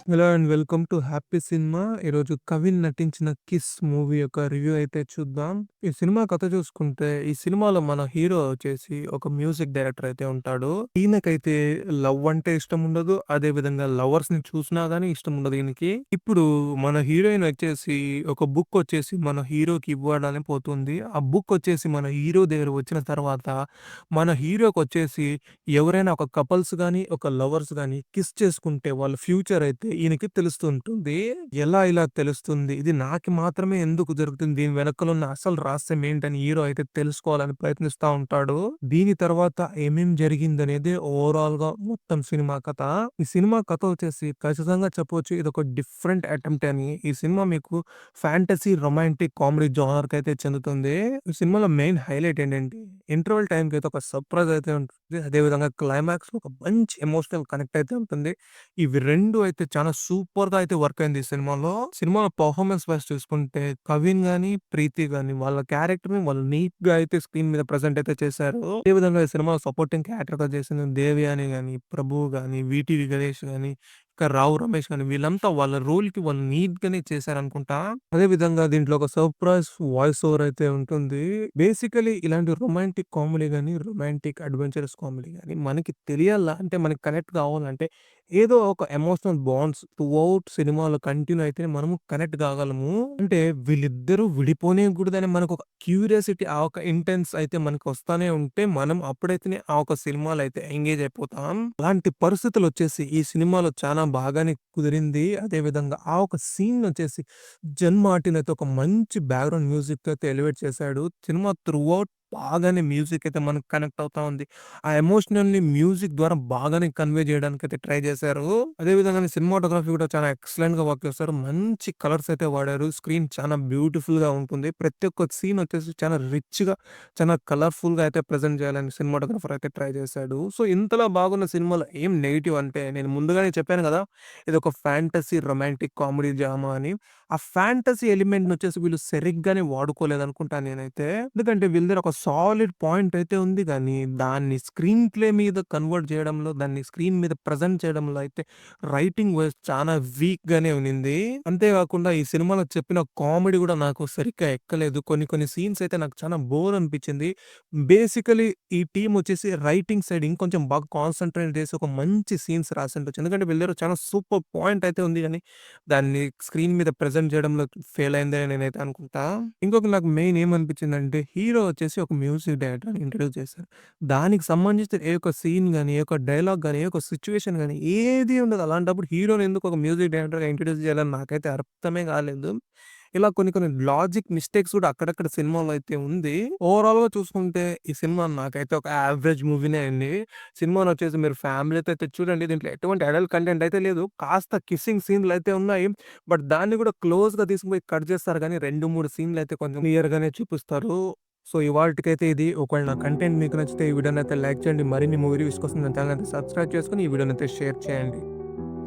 Hello and welcome to happy cinema. ఈరోజు 'కవిన్' నటించిన 'kiss' movie యొక్క రివ్యూ అయితే చూద్దాం. ఈ సినిమా కథ చూసుకుంటే, ఈ సినిమాలో మన హీరో వచ్చేసి ఒక మ్యూజిక్ డైరెక్టర్ అయితే ఉంటాడు. ఈయనకైతే లవ్ అంటే ఇష్టం ఉండదు. అదే విధంగా లవర్స్‌ని చూసినా గాని ఇష్టం ఉండదు ఈయనకి. ఇప్పుడు మన హీరోయిన్ వచ్చేసి ఒక బుక్ వచ్చేసి మన హీరోకి ఇవ్వడానికి పోతుంది. ఆ బుక్ వచ్చేసి మన హీరో దగ్గర వచ్చిన తర్వాత, మన హీరోకొచ్చేసి ఎవరైనా ఒక కపుల్స్ గాని, ఒక లవర్స్ గాని కిస్ చేసుకుంటే వాళ్ళ ఫ్యూచర్ అయితే ఈయనకి తెలుస్తుంటుంది. ఎలా ఇలా తెలుస్తుంది? ఇది నాకు మాత్రమే ఎందుకు జరుగుతుంది? దీని వెనకాల ఉన్న అసలు రహస్యం ఏంటని హీరో అయితే తెలుసుకోవాలని ప్రయత్నిస్తా ఉంటాడు. దీని తర్వాత ఏమేం జరిగిందనేదే ఓవరాల్‌గా మొత్తం సినిమా కథ. ఈ సినిమా కథ వచ్చేసి ఖచ్చితంగా చెప్పొచ్చు ఇదొక డిఫరెంట్ అటెంప్ట్ అని. ఈ సినిమా మీకు ఫ్యాంటసీ, రొమాంటిక్, కామెడీ జోనర్‌కైతే చెందుతుంది. ఈ సినిమాలో మెయిన్ హైలైట్ ఏంటంటే ఇంటర్వల్ టైమ్‌కైతే ఒక సర్ప్రైజ్ అయితే ఉంటుంది. అదేవిధంగా క్లైమాక్స్‌లో ఒక మంచి ఎమోషనల్ కనెక్ట్ అయితే ఉంటుంది. ఇవి 2 అయితే చాలా సూపర్‌గా అయితే వర్క్ అయింది ఈ సినిమాలో. సినిమాలో పెర్ఫార్మన్స్ వైస్ చూసుకుంటే 'కవిన్' గాని, 'ప్రీతి' గాని వాళ్ళ క్యారెక్టర్‌ని వాళ్ళు నీట్‌గా అయితే స్క్రీన్ మీద ప్రెజెంట్ అయితే చేశారు. అదే విధంగా ఈ సినిమాలో సపోర్టింగ్ క్యారెక్టర్‌గా చేసిన 'దేవయాని' గాని, 'ప్రభు' గాని, 'వీటీవి గణేష్' గాని, ఇంకా 'రావు రమేష్' గాని వీళ్ళంతా వాళ్ళ రోల్‌కి వాళ్ళు నీట్‌గానే చేశారనుకుంటా. అదే విధంగా దీంట్లో ఒక సర్ప్రైజ్ వాయిస్ ఓవర్ అయితే ఉంటుంది. బేసికల్లీ ఇలాంటి రొమాంటిక్ కామెడీ గాని, రొమాంటిక్ అడ్వెంచరస్ కామెడీ గాని మనకి తెలియాలా అంటే మనకి కనెక్ట్ కావాలంటే ఏదో ఒక ఎమోషనల్ బాండ్స్ త్రూఔట్ సినిమాలో కంటిన్యూ అయితేనే మనము కనెక్ట్ కాగలము. అంటే వీళ్ళిద్దరూ విడిపోనేయకూడదని మనకొక క్యూరియాసిటీ ఆ ఒక ఇంటెన్స్ అయితే మనకు వస్తానే ఉంటే మనం అప్పుడైతేనే ఆ ఒక సినిమాలో అయితే ఎంగేజ్ అయిపోతాం. అలాంటి పరిస్థితులొచ్చేసి ఈ సినిమాలో చానా బాగానే కుదిరింది. అదే విధంగా ఆ ఒక సీన్ వచ్చేసి 'జన్ మార్టిన్' అయితే ఒక మంచి బ్యాక్‌గ్రౌండ్ మ్యూజిక్‌తో అయితే ఎలివేట్ చేశాడు. సినిమా త్రూఔట్ బాగానే మ్యూజిక్ అయితే మనకు కనెక్ట్ అవుతా ఉంది. ఆ ఎమోషనల్‌ని మ్యూజిక్ ద్వారా బాగానే కన్వే చేయడానికైతే ట్రై చేశారు. అదే విధంగానే సినిమాటోగ్రఫీ కూడా చాలా ఎక్సలెంట్‌గా వర్క్ చేస్తారు. మంచి కలర్స్ అయితే వాడారు. స్క్రీన్ చాలా బ్యూటిఫుల్‌గా ఉంటుంది. ప్రతి ఒక్క సీన్ వచ్చేసి చాలా రిచ్‌గా, చాలా కలర్‌ఫుల్‌గా అయితే ప్రెజెంట్ చేయాలని సినిమాటోగ్రాఫర్ అయితే ట్రై చేశాడు. సో, ఇంతలా బాగున్న సినిమాలో ఏం నెగెటివ్ అంటే నేను ముందుగానే చెప్పాను కదా! ఇదొక ఫ్యాంటసీ, రొమాంటిక్ కామెడీ డ్రామా అని. ఆ ఫ్యాంటసీ ఎలిమెంట్‌నొచ్చేసి వీళ్ళు సరిగ్గానే వాడుకోలేదనుకుంటా నేనైతే. ఎందుకంటే వీళ్ళ దగ్గర ఒక సాలిడ్ పాయింట్ అయితే ఉంది గానీ, దాన్ని స్క్రీన్ ప్లే మీద కన్వర్ట్ చేయడంలో, దాన్ని స్క్రీన్ మీద ప్రెజెంట్ చేయడంలో అయితే రైటింగ్ వైస్ చానా వీక్‌గానే ఉన్నింది. అంతే కాకుండా ఈ సినిమాలో చెప్పిన కామెడీ గూడా నాకు సరిగ్గా ఎక్కలేదు. కొన్ని కొన్ని సీన్స్ అయితే నాకు చానా బోర్ అనిపించింది. బేసికల్లీ ఈ టీమ్ వచ్చేసి రైటింగ్ సైడ్ ఇంకొంచెం బాగా కాన్సంట్రేట్ చేసి ఒక మంచి సీన్స్ రాసుండొచ్చు. ఎందుకంటే వీళ్ళ దగ్గర చాలా సూపర్ పాయింట్ అయితే ఉంది గానీ దాన్ని స్క్రీన్ మీద ప్రెజెంట్ చేయడంలో ఫెయిల్ అయిందని నేనైతే అనుకుంటా. ఇంకొకటి నాకు మెయిన్ ఏమనిపించిందంటే హీరో వచ్చేసి ఒక మ్యూజిక్ డైరెక్టర్‌ని ఇంట్రొడ్యూస్ చేశారు. దానికి సంబంధించిన ఏ ఒక్క సీన్ గాని, ఏ ఒక్క డైలాగ్ గాని, ఏ ఒక్క సిట్యుయేషన్ గాని ఏది ఉండదు. అలాంటప్పుడు హీరోని ఎందుకు ఒక మ్యూజిక్ డైరెక్టర్‌గా ఇంట్రొడ్యూస్ చేయాలని నాకైతే అర్థమే కాలేదు. ఇలా కొన్ని కొన్ని లాజిక్ మిస్టేక్స్ కూడా అక్కడక్కడ సినిమాలో అయితే ఉంది. ఓవరాల్‌గా చూసుకుంటే ఈ సినిమా నాకైతే ఒక యావరేజ్ మూవీనే అండి. సినిమానొచ్చేసి మీరు ఫ్యామిలీతో అయితే చూడండి. దీంట్లో ఎటువంటి అడల్ట్ కంటెంట్ అయితే లేదు. కాస్త కిస్సింగ్ సీన్‌లయితే ఉన్నాయి. బట్ దాన్ని కూడా క్లోజ్‌గా తీసుకుపోయి కట్ చేస్తారు గానీ 2, 3 సీన్‌లయితే కొంచెం క్లియర్‌గానే చూపిస్తారు. సో, ఇవాల్టికైతే ఇది. ఒకవేళ నా కంటెంట్ మీకు నచ్చితే ఈ వీడియోనైతే లైక్ చేయండి. మరిన్ని మూవీ రివ్యూస్ కోసం నా ఛానెల్‌నైతే సబ్స్క్రైబ్ చేసుకొని ఈ వీడియోనైతే షేర్ చేయండి.